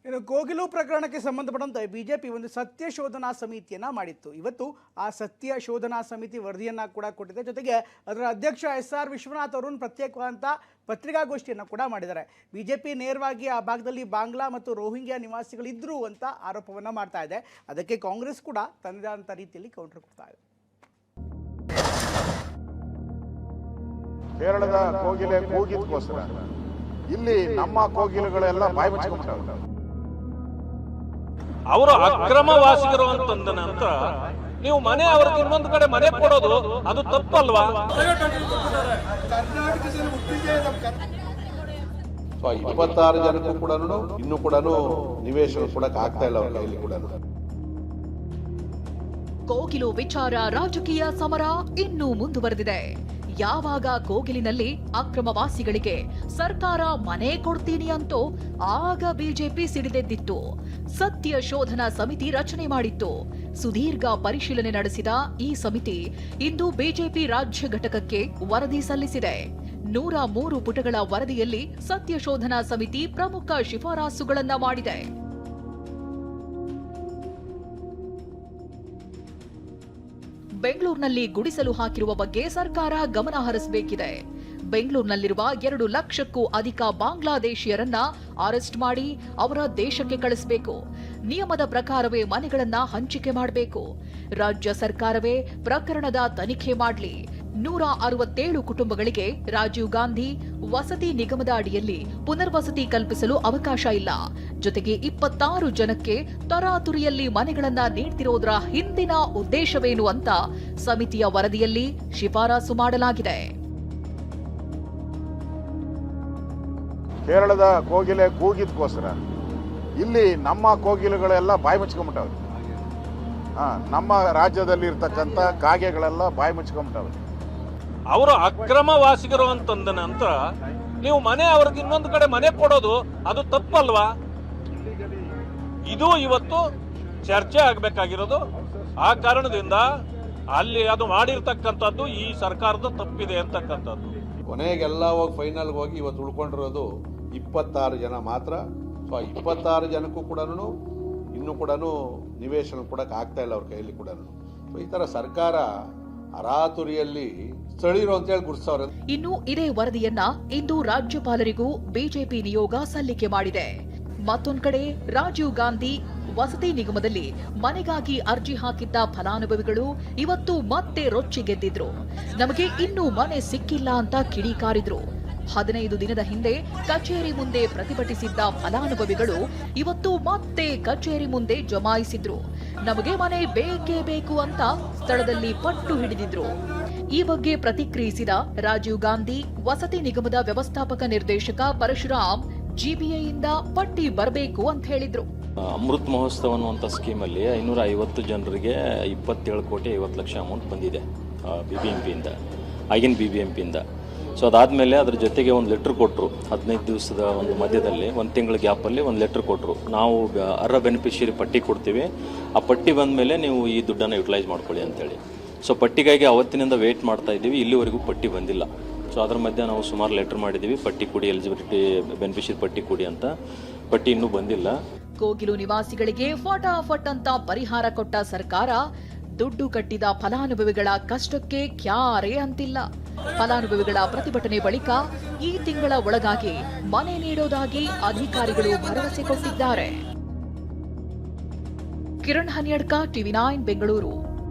ಇನ್ನು ಕೋಗಿಲು ಪ್ರಕರಣಕ್ಕೆ ಸಂಬಂಧಪಟ್ಟಂತೆ ಬಿಜೆಪಿ ಒಂದು ಸತ್ಯ ಶೋಧನಾ ಸಮಿತಿಯನ್ನು ಮಾಡಿತ್ತು. ಇವತ್ತು ಆ ಸತ್ಯ ಶೋಧನಾ ಸಮಿತಿ ವರದಿಯನ್ನು ಕೂಡ ಕೊಟ್ಟಿದೆ. ಜೊತೆಗೆ ಅದರ ಅಧ್ಯಕ್ಷ SR ವಿಶ್ವನಾಥ್ ಅವರು ಪ್ರತ್ಯೇಕವಾದಂಥ ಪತ್ರಿಕಾಗೋಷ್ಠಿಯನ್ನು ಕೂಡ ಮಾಡಿದ್ದಾರೆ. ಬಿಜೆಪಿ ನೇರವಾಗಿ ಆ ಭಾಗದಲ್ಲಿ ಬಾಂಗ್ಲಾ ಮತ್ತು ರೋಹಿಂಗ್ಯಾ ನಿವಾಸಿಗಳಿದ್ದರು ಅಂತ ಆರೋಪವನ್ನು ಮಾಡ್ತಾ ಇದೆ. ಅದಕ್ಕೆ ಕಾಂಗ್ರೆಸ್ ಕೂಡ ತನ್ನದಾದಂಥ ರೀತಿಯಲ್ಲಿ ಕೌಂಟರ್ ಕೊಡ್ತಾ ಇದೆ. ಕೇರಳದ ಕೋಗಿಲೆ ಕೂಗಿದ್ಕೋಸ್ಕರ ಇಲ್ಲಿ ನಮ್ಮ ಕೋಗಿಲೆಗಳೆಲ್ಲ ಬಾಯಿ ಮುಚ್ಚಿಕೊಂಡ್ಬಿಟ್ಟವು. ಅವರು ಅಕ್ರಮವಾಸಿಗರು ಅಂತಂದ ನಂತರ ನೀವು ಮನೆ ಅವ್ರಿಗೆ ಇನ್ನೊಂದು ಕಡೆ ಮನೆ ಕೊಡೋದು ಅದು ತಪ್ಪಲ್ವಾ? 26 ಜನಕ್ಕೂ ಕೂಡ ಇನ್ನೂ ಕೂಡ ನಿವೇಶನ ಕೊಡಕ್ ಆಗ್ತಾ ಇಲ್ಲ ಅವ್ರ ಕೈಲಿ ಕೂಡ. ಕೋಗಿಲು ವಿಚಾರ ರಾಜಕೀಯ ಸಮರ ಇನ್ನೂ ಮುಂದುವರೆದಿದೆ. ಯಾವಾಗ ಕೋಗಿಲಿನಲ್ಲಿ ಅಕ್ರಮವಾಸಿಗಳಿಗೆ ಸರ್ಕಾರ ಮನೆ ಕೊಡ್ತೀನಿ ಅಂತೋ ಆಗ ಬಿಜೆಪಿ ಸಿಡಿದೆದ್ದಿತ್ತು. ಸತ್ಯ ಶೋಧನಾ ಸಮಿತಿ ರಚನೆ ಮಾಡಿತ್ತು. ಸುದೀರ್ಘ ಪರಿಶೀಲನೆ ನಡೆಸಿದ ಈ ಸಮಿತಿ ಇಂದು ಬಿಜೆಪಿ ರಾಜ್ಯ ಘಟಕಕ್ಕೆ ವರದಿ ಸಲ್ಲಿಸಿದೆ. 103 ಪುಟಗಳ ವರದಿಯಲ್ಲಿ ಸತ್ಯ ಶೋಧನಾ ಸಮಿತಿ ಪ್ರಮುಖ ಶಿಫಾರಸುಗಳನ್ನ ಮಾಡಿದೆ. ಬೆಂಗಳೂರಿನಲ್ಲಿ ಗುಡಿಸಲು ಹಾಕಿರುವ ಬಗ್ಗೆ ಸರ್ಕಾರ ಗಮನ ಹರಿಸಬೇಕಿದೆ. ಬೆಂಗಳೂರಿನಲ್ಲಿರುವ 2 ಲಕ್ಷಕ್ಕೂ ಅಧಿಕ ಬಾಂಗ್ಲಾದೇಶಿಯರನ್ನ ಅರೆಸ್ಟ್ ಮಾಡಿ ಅವರ ದೇಶಕ್ಕೆ ಕಳಿಸಬೇಕು. ನಿಯಮದ ಪ್ರಕಾರವೇ ಮನೆಗಳನ್ನ ಹಂಚಿಕೆ ಮಾಡಬೇಕು. ರಾಜ್ಯ ಸರ್ಕಾರವೇ ಪ್ರಕರಣದ ತನಿಖೆ ಮಾಡಲಿ. 167 ಕುಟುಂಬಗಳಿಗೆ ರಾಜೀವ್ ಗಾಂಧಿ ವಸತಿ ನಿಗಮದ ಅಡಿಯಲ್ಲಿ ಪುನರ್ವಸತಿ ಕಲ್ಪಿಸಲು ಅವಕಾಶ ಇಲ್ಲ. ಜೊತೆಗೆ 26 ಜನಕ್ಕೆ ತರಾತುರಿಯಲ್ಲಿ ಮನೆಗಳನ್ನ ನೀಡ್ತಿರೋದ್ರ ಹಿಂದಿನ ಉದ್ದೇಶವೇನು ಅಂತ ಸಮಿತಿಯ ವರದಿಯಲ್ಲಿ ಶಿಫಾರಸು ಮಾಡಲಾಗಿದೆ. ಕೇರಳದ ಕೋಗಿಲೆ ಕೂಗಿದ್ಕೋಸ್ಕರ ಇಲ್ಲಿ ನಮ್ಮ ಕೋಗಿಲೆಗಳೆಲ್ಲ ಬಾಯಿ ಮುಚ್ಕೊಂಡ್ಬಿಟ್ಟವೆ. ನಮ್ಮ ರಾಜ್ಯದಲ್ಲಿ ಇರ್ತಕ್ಕಂಥ ಕಾಗೆಗಳೆಲ್ಲ ಬಾಯಿ ಮುಚ್ಕೊಂಡ್ಬಿಟ್ಟವೆ. ಅವರು ಅಕ್ರಮವಾಸಿಗರು ಅಂತಂದ ನಂತರ ನೀವು ಮನೆ ಅವ್ರಿಗೆ ಇನ್ನೊಂದು ಕಡೆ ಮನೆ ಕೊಡೋದು ಅದು ತಪ್ಪಲ್ವಾ? ಇದು ಇವತ್ತು ಚರ್ಚೆ ಆಗ್ಬೇಕಾಗಿರೋದು. ಆ ಕಾರಣದಿಂದ ಅಲ್ಲಿ ಅದು ಮಾಡಿರ್ತಕ್ಕಂಥದ್ದು ಈ ಸರ್ಕಾರದ ತಪ್ಪಿದೆ ಅಂತಕ್ಕಂಥದ್ದು. ಕೊನೆಗೆಲ್ಲ ಹೋಗಿ ಫೈನಲ್ ಹೋಗಿ ಇವತ್ತು ಉಳ್ಕೊಂಡಿರೋದು 26 ಜನ ಮಾತ್ರ. 26 ಜನಕ್ಕೂ ಕೂಡ ಇನ್ನೂ ಕೂಡ ನಿವೇಶನ ಕೊಡಕ್ ಆಗ್ತಾ ಇಲ್ಲ ಅವ್ರ ಕೈಯಲ್ಲಿ ಕೂಡ. ಈ ತರ ಸರ್ಕಾರ ಅರಾತುರಿಯಲ್ಲಿ ಸ್ಥಳೀಯರು ಅಂತ ಹೇಳಿ ಗುರುತಿಸವ್ರೆ. ಇನ್ನು ಇದೇ ವರದಿಯನ್ನ ಇಂದು ರಾಜ್ಯಪಾಲರಿಗೂ ಬಿಜೆಪಿ ನಿಯೋಗ ಸಲ್ಲಿಕೆ ಮಾಡಿದೆ. ಮತ್ತೊಂದು ಕಡೆ ರಾಜೀವ್ ಗಾಂಧಿ ವಸತಿ ನಿಗಮದಲ್ಲಿ ಮನೆಗಾಗಿ ಅರ್ಜಿ ಹಾಕಿದ್ದ ಫಲಾನುಭವಿಗಳು ಇವತ್ತು ಮತ್ತೆ ರೊಚ್ಚಿಗೆದ್ದಿದ್ರು. ನಮಗೆ ಇನ್ನೂ ಮನೆ ಸಿಕ್ಕಿಲ್ಲ ಅಂತ ಕಿಡಿಕಾರಿದ್ರು. 15 ದಿನದ ಹಿಂದೆ ಕಚೇರಿ ಮುಂದೆ ಪ್ರತಿಭಟಿಸಿದ್ದ ಫಲಾನುಭವಿಗಳು ಇವತ್ತು ಮತ್ತೆ ಕಚೇರಿ ಮುಂದೆ ಜಮಾಯಿಸಿದ್ರು. ನಮಗೆ ಮನೆ ಬೇಕೇ ಬೇಕು ಅಂತ ಸ್ಥಳದಲ್ಲಿ ಪಟ್ಟು ಹಿಡಿದಿದ್ರು. ಈ ಬಗ್ಗೆ ಪ್ರತಿಕ್ರಿಯಿಸಿದ ರಾಜೀವ್ ಗಾಂಧಿ ವಸತಿ ನಿಗಮದ ವ್ಯವಸ್ಥಾಪಕ ನಿರ್ದೇಶಕ ಪರಶುರಾಮ್ ಜಿಬಿಎಯಿಂದ ಪಟ್ಟಿ ಬರಬೇಕು ಅಂತ ಹೇಳಿದ್ರು. ಅಮೃತ್ ಮಹೋತ್ಸವ ಅನ್ನುವಂಥ ಸ್ಕೀಮಲ್ಲಿ 550 ಜನರಿಗೆ 27 ಕೋಟಿ 50 ಲಕ್ಷ ಅಮೌಂಟ್ ಬಂದಿದೆ BBMPಯಿಂದ, ಆಗಿನ BBMPಯಿಂದ. ಸೊ ಅದಾದಮೇಲೆ ಅದ್ರ ಜೊತೆಗೆ ಒಂದು ಲೆಟ್ರ್ ಕೊಟ್ಟರು. 15 ದಿವಸದ ಒಂದು ಮಧ್ಯದಲ್ಲಿ 1 ತಿಂಗಳ ಗ್ಯಾಪಲ್ಲಿ ಒಂದು ಲೆಟ್ರ್ ಕೊಟ್ಟರು. ನಾವು ಅರ್ಹ ಬೆನಿಫಿಷಿಯರಿ ಪಟ್ಟಿ ಕೊಡ್ತೀವಿ, ಆ ಪಟ್ಟಿ ಬಂದ ಮೇಲೆ ನೀವು ಈ ದುಡ್ಡನ್ನು ಯುಟಿಲೈಸ್ ಮಾಡ್ಕೊಳ್ಳಿ ಅಂತೇಳಿ. ಸೊ ಪಟ್ಟಿಗಾಗಿ ಅವತ್ತಿನಿಂದ ವೇಟ್ ಮಾಡ್ತಾ ಇದ್ದೀವಿ. ಇಲ್ಲಿವರೆಗೂ ಪಟ್ಟಿ ಬಂದಿಲ್ಲ. ಸೊ ಅದ್ರ ಮಧ್ಯೆ ನಾವು ಸುಮಾರು ಲೆಟ್ರ್ ಮಾಡಿದ್ದೀವಿ, ಪಟ್ಟಿ ಕೊಡಿ, ಎಲಿಜಿಬಿಲಿಟಿ ಬೆನಿಫಿಷಿಯರಿ ಪಟ್ಟಿ ಕೊಡಿ ಅಂತ. ಪಟ್ಟಿ ಇನ್ನೂ ಬಂದಿಲ್ಲ. ಕೋಗಿಲು ನಿವಾಸಿಗಳಿಗೆ ಫಟಾಫಟ್ ಅಂತ ಪರಿಹಾರ ಕೊಟ್ಟ ಸರ್ಕಾರ ದುಡ್ಡು ಕಟ್ಟಿದ ಫಲಾನುಭವಿಗಳ ಕಷ್ಟಕ್ಕೆ ಕ್ಯಾರೇ ಅಂತಿಲ್ಲ. ಫಲಾನುಭವಿಗಳ ಪ್ರತಿಭಟನೆ ಬಳಿಕ ಈ ತಿಂಗಳ ಒಳಗಾಗಿ ಮನೆ ನೀಡೋದಾಗಿ ಅಧಿಕಾರಿಗಳು ಭರವಸೆ ಕೊಟ್ಟಿದ್ದಾರೆ. ಕಿರಣ್ ಹನ್ಯಡ್ಕ, TV9 ಬೆಂಗಳೂರು.